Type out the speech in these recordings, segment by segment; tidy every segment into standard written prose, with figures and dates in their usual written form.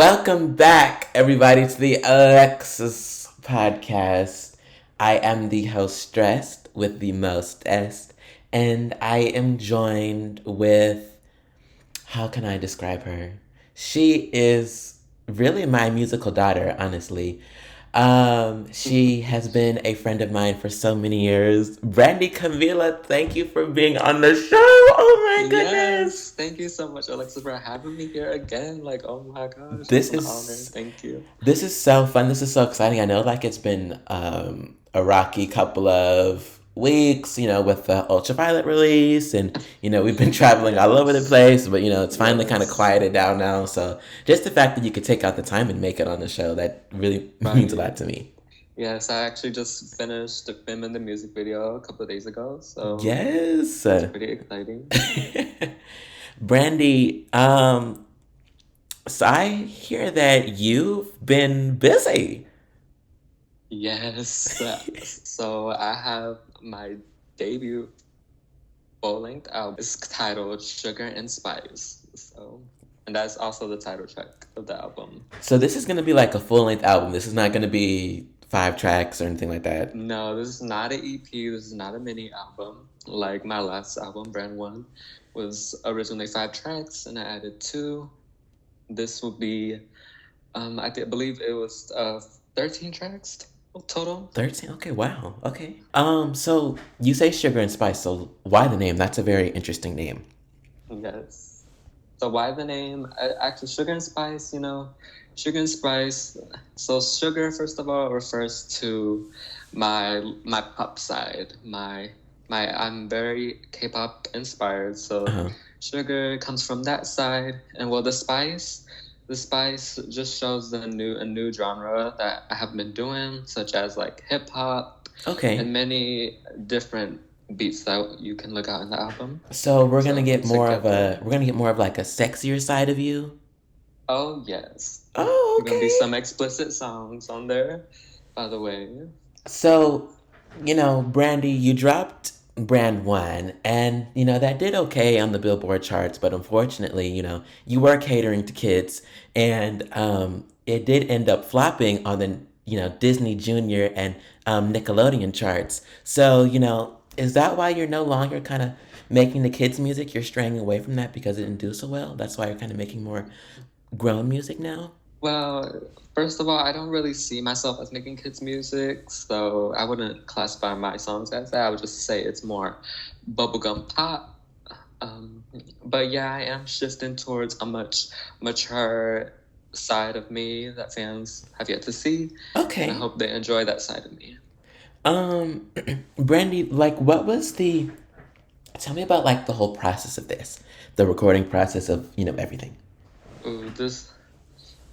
Welcome back, everybody, to the AleXXXis Podcast. I am the host, Stressed, with the mostest, and I am joined with, how can I describe her? She is really my musical daughter, honestly. She has been a friend of mine for so many years. Brandi, Camila, thank you for being on the show. Oh my Yes, goodness. thank you so much, Alexa, for having me here again. Like, oh my gosh, it's This an honor. is Thank you. This is so fun. This is so exciting. I know, like, it's been a rocky couple of weeks, with the Ultraviolet release, and we've been traveling all over the Yes, place. But it's finally kind of yes, quieted down now. So just the fact that you could take out the time and make it on the show, that really means a right. lot to me. Yes, I actually just finished filming the music video a couple of days ago, so Yes, it's pretty exciting. Brandy. So I hear that you've been busy. Yes, so I have my debut full-length album. It's titled Sugar and Spice. And that's also the title track of the album. So this is gonna be like a full length album. This is not gonna be 5 tracks or anything like that. No, this is not an EP. This is not a mini album. Like my last album, Brand One, was originally 5 tracks, and I added two. This will be, believe it was 13 tracks total. 13. Okay, wow. Okay. So you say Sugar and Spice, so why the name? That's a very interesting name. Yes. So why the name? Actually, Sugar and Spice. Sugar and Spice. So sugar, first of all, refers to my pop side. I'm very K-pop inspired. So Uh-huh. sugar comes from that side, and well, the spice just shows a new genre that I have been doing, such as like hip hop Okay. and many different beats that you can look out in the album. So we're gonna So get more of together. a we're gonna get more of like a sexier side of you. Oh, yes. Oh, Gonna be okay. some explicit songs on there, by the way. So, Brandy, you dropped Brand One, and that did okay on the Billboard charts, but unfortunately, you were catering to kids, and it did end up flopping on the Disney Junior and Nickelodeon charts. So, is that why you're no longer kind of making the kids' music? You're straying away from that because it didn't do so well. That's why you're kind of making more grown music now. Well, first of all, I don't really see myself as making kids' music, so I wouldn't classify my songs as that. I would just say it's more bubblegum pop. Um, but yeah, I am shifting towards a much mature side of me that fans have yet to see, and I Okay. hope they enjoy that side of me. Um, Brandy, like, what was the? Tell me about like the whole process of this, the recording process of everything. Ooh,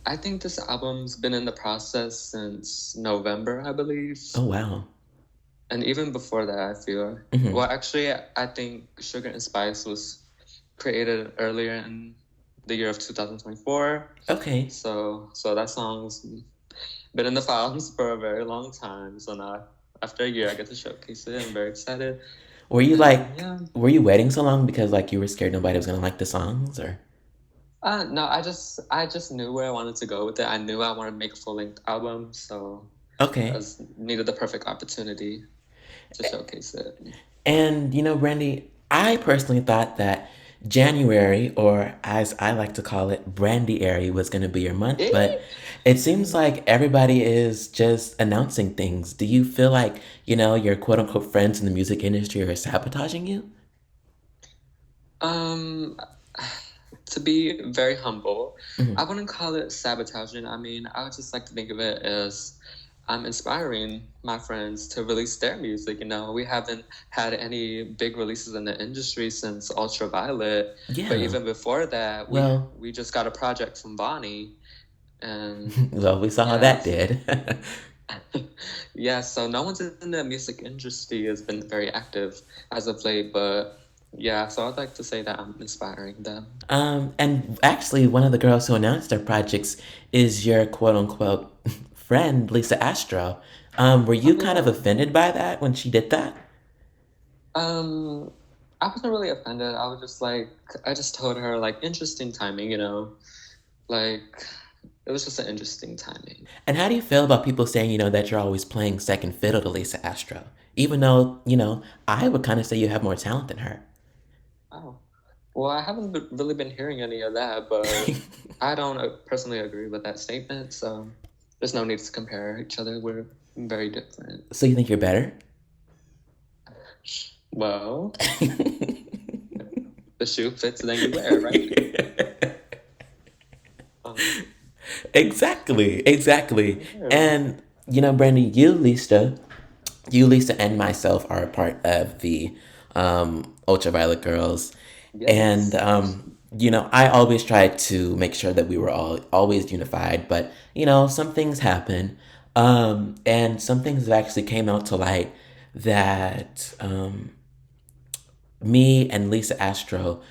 I think this album's been in the process since November, I believe. Oh wow. And even before that, I feel. Hmm. Well, actually, I think Sugar and Spice was created earlier in the year of 2024. Okay. So that song's been in the files for a very long time. So now, after a year, I get to showcase it. I'm very excited. Were you And like, yeah. were you waiting so long because like you were scared nobody was gonna like the songs or? No, I just knew where I wanted to go with it. I knew I wanted to make a full-length album, so I Okay. was needed the perfect opportunity to showcase it. And Brandy, I personally thought that January, or as I like to call it, Brandy was going to be your month, but it seems like everybody is just announcing things. Do you feel like, your quote unquote friends in the music industry are sabotaging you? Um, to be very humble, Hmm. I wouldn't call it sabotaging. I mean, I would just like to think of it as I'm inspiring my friends to release their music. We haven't had any big releases in the industry since Ultraviolet, but Yeah. even before that, we Well, we just got a project from Bonnie, and well, we saw how yeah, that did. yeah. So no one's in the music industry has been very active as of late, but yeah. So I'd like to say that I'm inspiring them. And actually, one of the girls who announced their projects is your quote unquote friend, Lisa Astro. Were Oh you kind of yeah. offended by that when she did that? Um, I wasn't really offended. I just told her like interesting timing, like it was just an interesting timing. And how do you feel about people saying, that you're always playing second fiddle to Lisa Astro? Even though, I would kind of say you have more talent than her. Oh, well, I haven't really been hearing any of that, but I don't personally agree with that statement. So there's no need to compare each other. We're very different. So you think you're better? Well, the shoe fits, then you wear, right? Um, Exactly. yeah. And, Brandi, you, Lisa, and myself are a part of the Ultraviolet girls. And, Yes. I always tried to make sure that we were all always unified, but, some things happen. And some things have actually came out to light that me and Lisa Astro,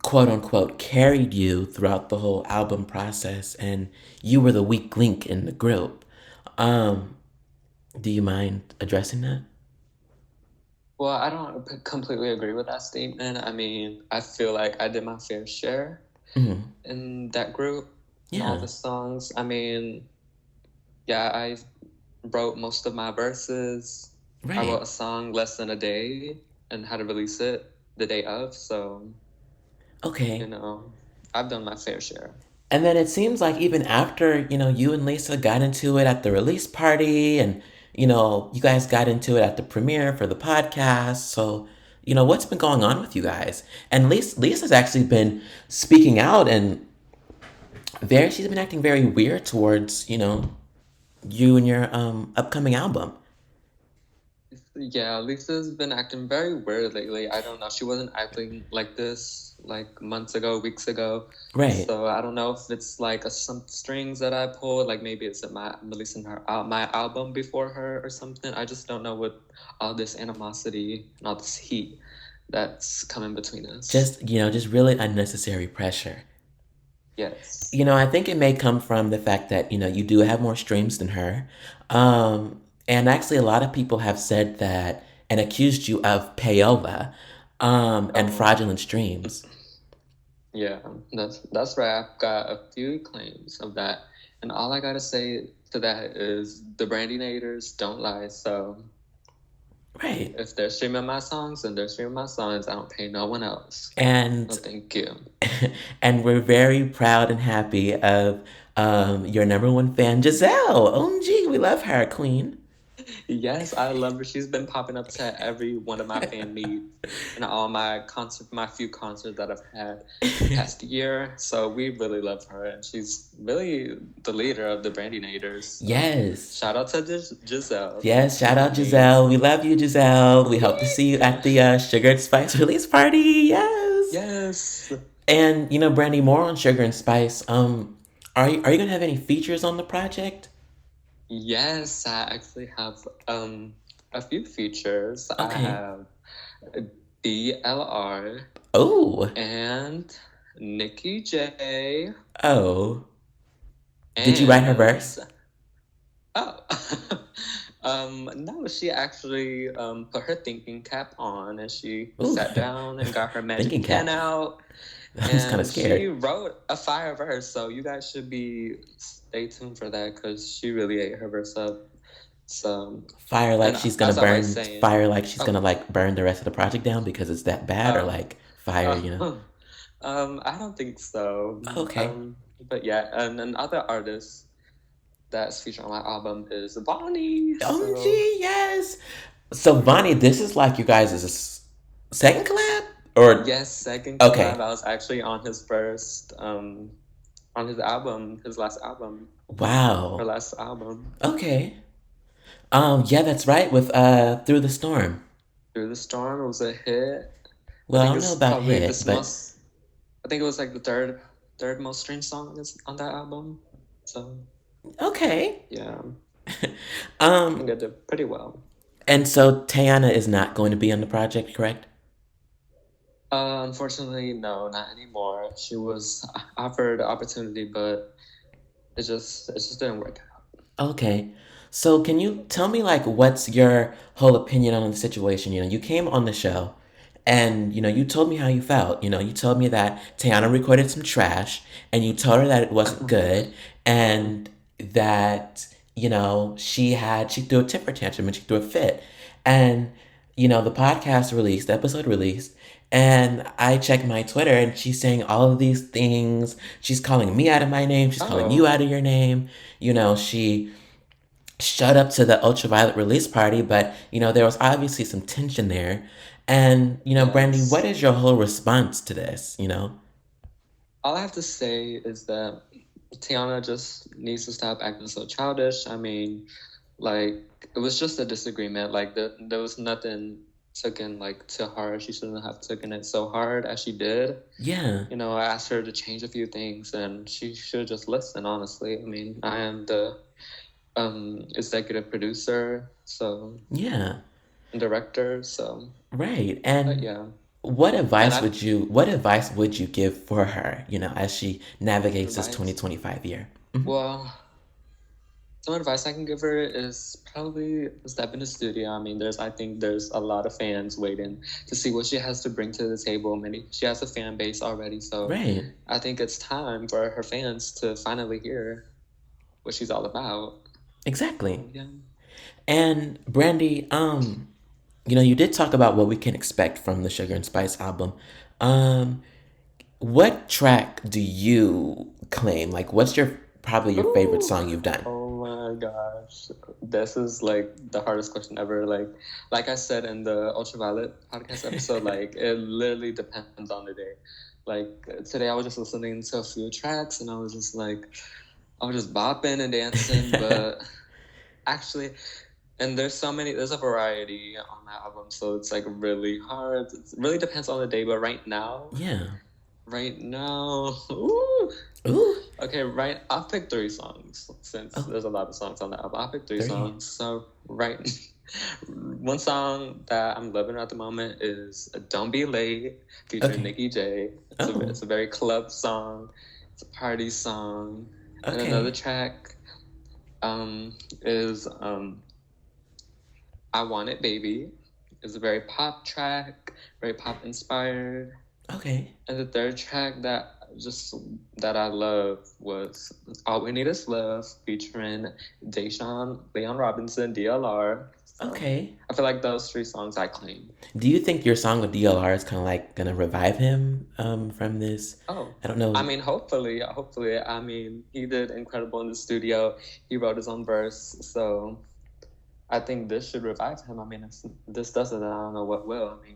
quote unquote, carried you throughout the whole album process, and you were the weak link in the group. Um, do you mind addressing that? Well, I don't completely agree with that statement. I mean, I feel like I did my fair share Hmm. in that group and all Yeah, the songs. I mean, yeah, I wrote most of my verses. I wrote right. a song less than a day and had to release it the day of. So, you Okay. know, I've done my fair share. And then it seems like even after, you and Lisa got into it at the release party, and, you guys got into it at the premiere for the podcast. So, what's been going on with you guys? And Lisa's actually been speaking out, and she's been acting very weird towards, you and your upcoming album. Yeah, Lisa's been acting very weird lately. I don't know. She wasn't acting like this like months ago, weeks ago. Right. So I don't know if it's like some strings that I pulled, like maybe it's my releasing my album before her or something. I just don't know what all this animosity and all this heat that's coming between us. Just really unnecessary pressure. Yes. I think it may come from the fact that, you do have more streams than her. And actually, a lot of people have said that and accused you of payola and Oh, fraudulent streams. yeah. That's right. I've got a few claims of that, and all I gotta say to that is the Brandinators don't lie. So Right. if they're streaming my songs, then they're streaming my songs. I don't pay no one else. No, And thank you. and we're very proud and happy of your number one fan, Giselle. OMG, we love her, Queen. Yes, I love her. She's been popping up to every one of my fan meets and all my few concerts that I've had the past year. So we really love her, and she's really the leader of the Brandinators. So Yes. shout out to Giselle. Yes, shout out Queen. Giselle. We love you, Giselle. We hope to see you at Yay! the Sugar and Spice release party. Yes. Yes. And Brandy, more on Sugar and Spice. Are you gonna have any features on the project? Yes, I actually have a few features. I Okay. have BLR Oh. and Nikki J Oh. Did you write her and verse? oh no, she actually put her thinking cap on and she Ooh. sat down and got her Thinking magic pen cap. out I was kind of and she scared. wrote a fire verse. So you guys should be stay tuned for that because she really ate her verse up. So Fire like and she's gonna as I was burn. saying, Fire like she's gonna oh like burn the rest of the project down because it's that bad, or oh like fire. oh I don't think so. Okay. But yeah, and another artist that's featured on my album is Bonnie. So OMG, yes. So Bonnie, this is like you guys' second collab, or yes, second collab. okay? I was actually on his first, on his album, his last album, her Wow. last album, Okay. Yeah, that's right. With Through the Storm. Through the Storm. It was a hit. I Well, I think don't know it's about probably hit, this but most. I think it was like the third most streamed song on that album. So okay. yeah, I um, think I did pretty well. and so Tayana is not going to be on the project, correct? Unfortunately, no, not anymore. She was offered the opportunity, but it just didn't work out. Okay. So can you tell me like what's your whole opinion on the situation? You came on the show And, you told me how you felt. You told me that Tiana recorded some trash and you told her that it wasn't good and that, she threw a temper tantrum and she threw a fit. And, the episode released, and I checked my Twitter and she's saying all of these things. She's calling me out of my name. She's calling you out of your name. She showed up to the Ultraviolet release party, but, there was obviously some tension there. And, Brandi, what is your whole response to this, All I have to say is that Tiana just needs to stop acting so childish. I mean, like, it was just a disagreement. Like, there was nothing taken, like, to her. She shouldn't have taken it so hard as she did. Yeah. I asked her to change a few things, and she should just listen, honestly. I mean, I am the executive producer, so... Yeah. Director, so... Right, and... yeah. What advice would you give for her, as she navigates this 2025 year? Mm-hmm. Well, some advice I can give her is probably step in the studio. I mean, I think there's a lot of fans waiting to see what she has to bring to the table. She has a fan base already, so right. I think it's time for her fans to finally hear what she's all about. Exactly. Yeah. And Brandi, you did talk about what we can expect from the Sugar and Spice album. What track do you claim? Like, what's probably your favorite song you've done? Oh my gosh. This is, like, the hardest question ever. Like I said in the Ultraviolet podcast episode, like, it literally depends on the day. Like, today I was just listening to a few tracks, and I was just bopping and dancing, but actually... And there's a variety on that album, so it's, like, really hard. It really depends on the day, but right now... Yeah. Right now... Ooh! Okay, I'll pick 3 songs, since there's a lot of songs on the album. I'll pick 3 songs. So, one song that I'm loving at the moment is Don't Be Late, featuring Nikki J. It's a very club song. It's a party song. And another track is... I Want It Baby. It's a very pop track, very pop inspired. Okay. And the third track that I love was All We Need Is Love, featuring Deshaun, Leon Robinson, DLR. So okay. I feel like those 3 songs I claim. Do you think your song with DLR is kind of like gonna revive him from this? Oh, I don't know. I mean, hopefully. I mean, he did incredible in the studio. He wrote his own verse, so I think this should revive him. I mean, if this doesn't, I don't know what will. I mean,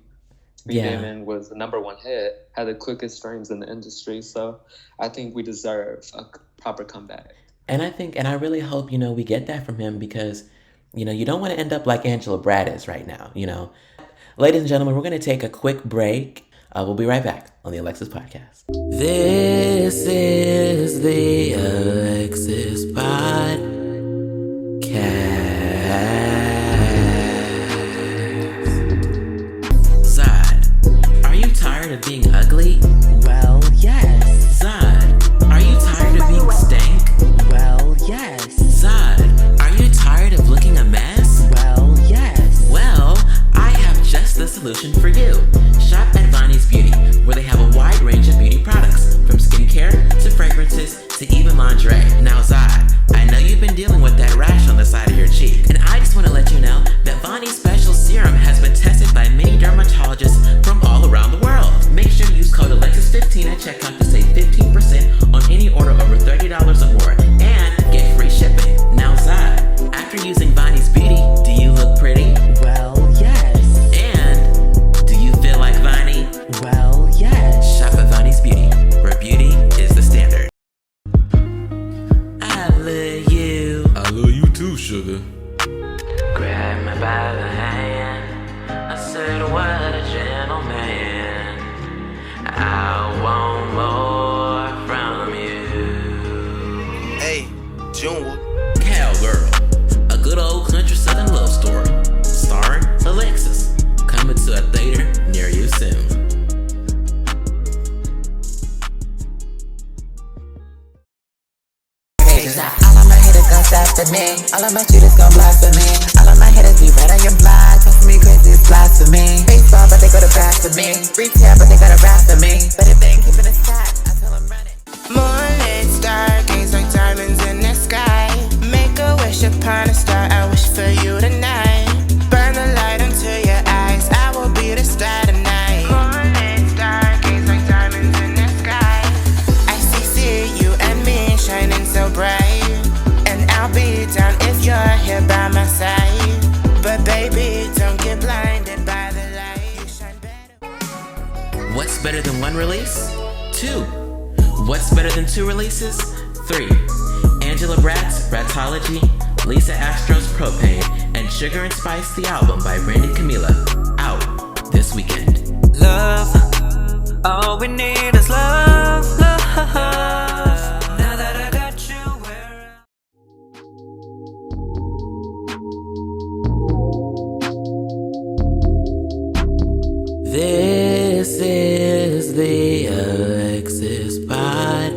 Speed Demon was the #1 hit, had the quickest streams in the industry, so I think we deserve a proper comeback. And I really hope, we get that from him, because, you don't want to end up like Angela Brad is right now, Ladies and gentlemen, we're going to take a quick break. We'll be right back on the AleXXXis Podcast. This is the AleXXXis Podcast. Zod, are you tired of being ugly? Well, yes. Zod, are you tired of being stank? Well, yes. Zod, are you tired of looking a mess? Well, yes. Well, I have just the solution for you. Shop at Vonnie's Beauty, where they have a wide range of beauty products, from skincare to fragrances to even lingerie. Now, Zod, I know you've been dealing with that rash on the side of your cheek, and I just want to let you know that Vonnie's Special Serum has been tested by many dermatologists from all around the world. Make sure to use code AleXXXis15 at checkout to save 15% on any order over $30 or more, and get free shipping. Now, Zod, after using Vonnie's Beauty, do you look pretty? Well, yes. And do you feel like Vonnie? Well, yes. Shop at Vonnie's Beauty, where beauty is the standard. I love you. I love you too, sugar. Grab me by the hand. I said, what a gentleman. I want more. after me. All of my shooters gon' blasphemy. All of my haters be right on your block. Talk to me crazy, it's blasphemy. Baseball, but they go to bat for me. Retail, but they got a rap for me. But if they ain't keeping it stacked, I tell them run it. Moonlit stargaze like diamonds in the sky. Make a wish upon a star, I wish for you tonight. Burn the light into your eyes, I will be the star tonight. Moonlit stargaze like diamonds in the sky. I see you and me shining so bright. And I'll be down if you're here by my side. But baby, don't get blinded by the light. You shine better. What's better than one release? 2. What's better than 2 releases? 3. Angela Bratt's Bratology, Lisa Astro's Propane, and Sugar and Spice the album by Brandi Camila. Out this weekend. Love, all we need is love, love. Now that I got you where This is the AleXXXis Podcast.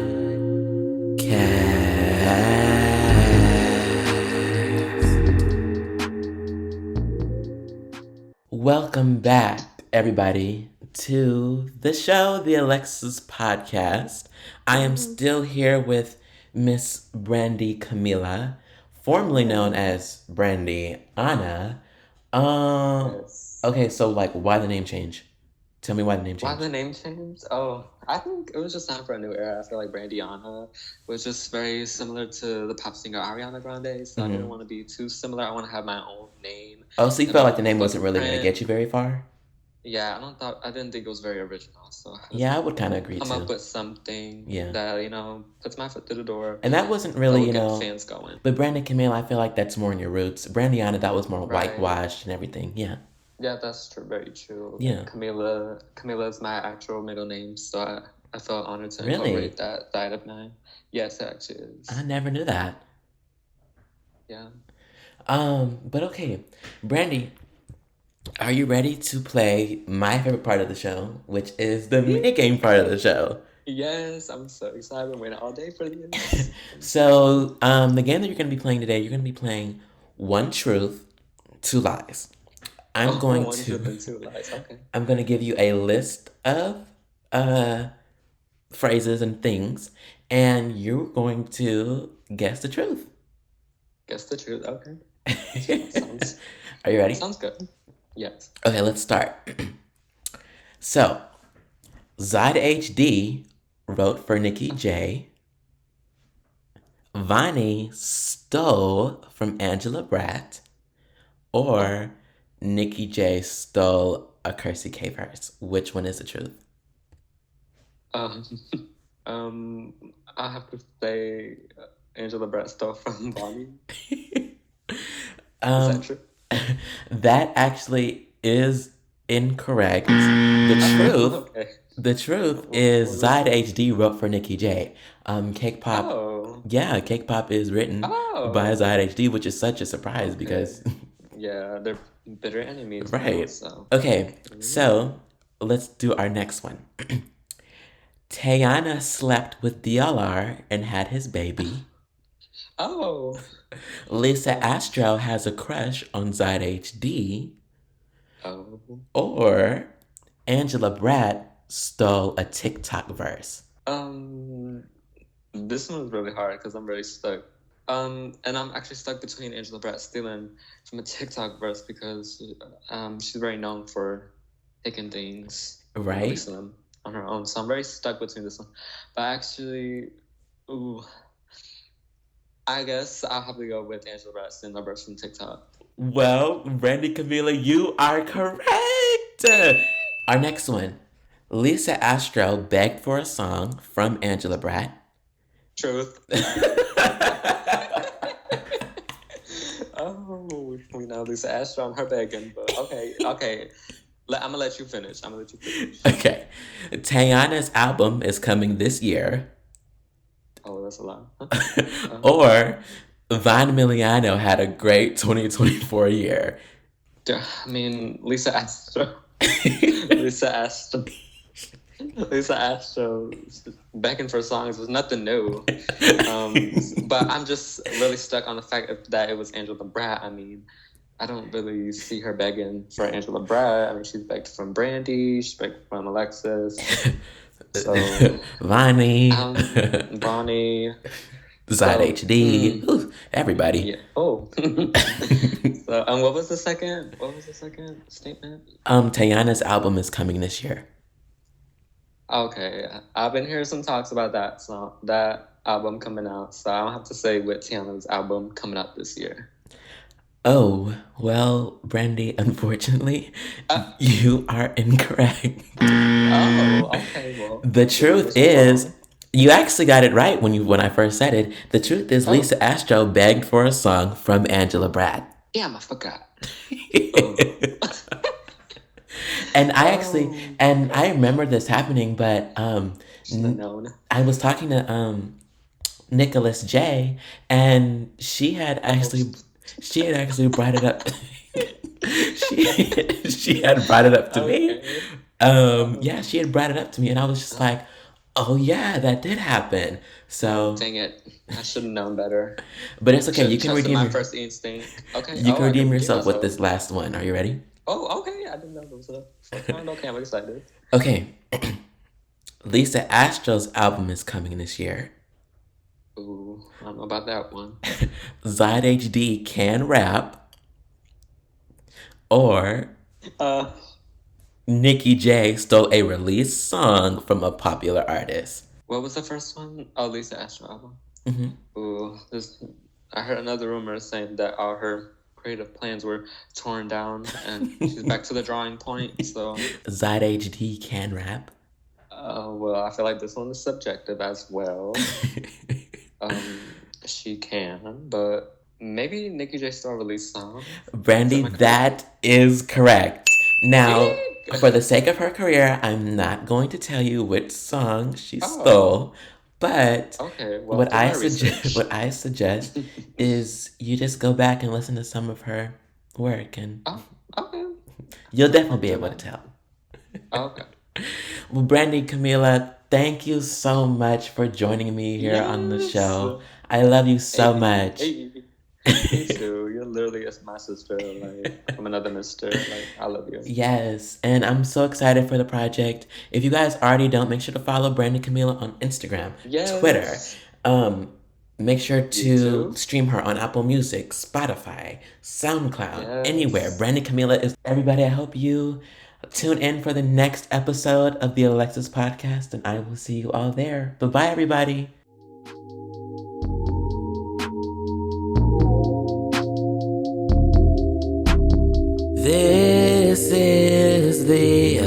Welcome back, everybody, to the show, the AleXXXis Podcast. I am still here with Miss Brandi Camila, formerly known as Brandi Anna. Yes. Okay, so why the name change? Tell me why the name Why changed. the name changed? Oh, I think it was just time for a new era. I feel like Brandiana was just very similar to the pop singer Ariana Grande, so I didn't want to be too similar. I want to have my own name. Oh, so you And felt I like the name wasn't really going to different. get you very far? Yeah, I didn't think it was very original, so I had Yeah, I to would kind of agree come too. up with something Yeah. that, puts my foot through the door. And that wasn't that really, will get fans going. but Brandi Camila, I feel like that's more in your roots. Brandiana, that was more Right. whitewashed and everything. Yeah. Yeah, that's true. Very true. Yeah. Camila is my actual middle name, so I felt honored to Really? incorporate that side of mine. Yes, it actually is. I never knew that. Yeah. But okay, Brandi, are you ready to play my favorite part of the show, which is the minigame part of the show? Yes, I'm so excited. I've been waiting all day for this. So, the game that you're going to be playing today, you're going to be playing One Truth, Two Lies. I'm going One to truth and two lies. Okay. I'm going to give you a list of phrases and things, and you're going to guess the truth. Guess the truth. Okay. Sounds Are you ready? sounds good. Yes. Okay, let's start. So, Zod HD wrote for Nikki J. Vonnie stole from Angela Bratt. Or Nikki J stole a Kersey K verse. Which one is the truth? Um, I have to say Angela Bratt stole from Bonnie. Is that true? That actually is incorrect. The truth is Zod HD wrote for Nikki J. Cake Pop. Oh. Yeah, Cake Pop is written by Zod HD, which is such a surprise because. Yeah, they're bitter enemies. Right. Now, so. Okay, so let's do our next one. Tayana slept with DLR and had his baby. Oh. Lisa Astro has a crush on Zod HD. Oh. Or Angela Bratt stole a TikTok verse. This one's really hard because I'm really stuck. And I'm actually stuck between Angela Bratt stealing from a TikTok verse because she's very known for taking things and Right? releasing them on her own. So I'm very stuck between this one. But actually, I guess I'll have to go with Angela Bratt stealing a verse from TikTok. Well, Brandi Camila, you are correct. Our next one. Lisa Astro begged for a song from Angela Bratt. Truth. Oh, we know Lisa Astro on her begging, but okay. I'm gonna let you finish. Okay. Tayana's album is coming this year. Oh, that's a lot. Or Von Emiliano had a great 2024 year. I mean, Lisa Astro. Lisa Astro. begging for songs was nothing new. But I'm just really stuck on the fact that it was Angela Bratt. I mean, I don't really see her begging for Angela Bratt. I mean, she's begged from Brandi, she's begged from AleXXXis. So Vonnie. Bonnie. Side HD. Ooh, everybody. Yeah. Oh. So, what was the second statement? Tayana's album is coming this year. Okay, I've been hearing some talks about that album coming out. So I'll have to say with Tiana's album coming out this year. Oh, well, Brandi, unfortunately, you are incorrect. Oh, okay. Well, The truth is, you actually got it right when I first said it. The truth is, Lisa Astro begged for a song from Angela Bratt. Damn, I forgot. And I remember this happening, but I was talking to Nicholas J, and she had actually brought it up. she had brought it up to me. Yeah, she had brought it up to me, and I was just like, oh yeah, that did happen. So dang it, I should have known better. But it's okay. You can redeem my first instinct. Okay, you can redeem yourself with this last one. Are you ready? Oh, okay. I didn't know there was a second. Okay, I'm excited. Okay. Lisa Astro's album is coming this year. Ooh, I don't know about that one. Zod HD can rap, or Nikki J stole a released song from a popular artist. What was the first one? Oh, Lisa Astro album. Mm-hmm. Ooh, I heard another rumor saying that all her creative plans were torn down and she's back to the drawing point. So Zod HD can rap. Well, I feel like this one is subjective as well. She can, but maybe Nikki J still released songs. Brandi, that is correct. Now, for the sake of her career, I'm not going to tell you which song she stole, but what I suggest is you just go back and listen to some of her work, and you'll definitely be able to tell. Okay. Well, Brandi, Camila, thank you so much for joining me here on the show. I love you so much. Me too. You're literally my sister. Like, I'm another mister. Like, I love you. Yes, and I'm so excited for the project. If you guys already don't, make sure to follow Brandi Camila on Instagram, Twitter. Make sure to stream her on Apple Music, Spotify, SoundCloud, anywhere. Brandi Camila is everybody. I hope you tune in for the next episode of the AleXXXis Podcast, and I will see you all there. Bye-bye, everybody. This is the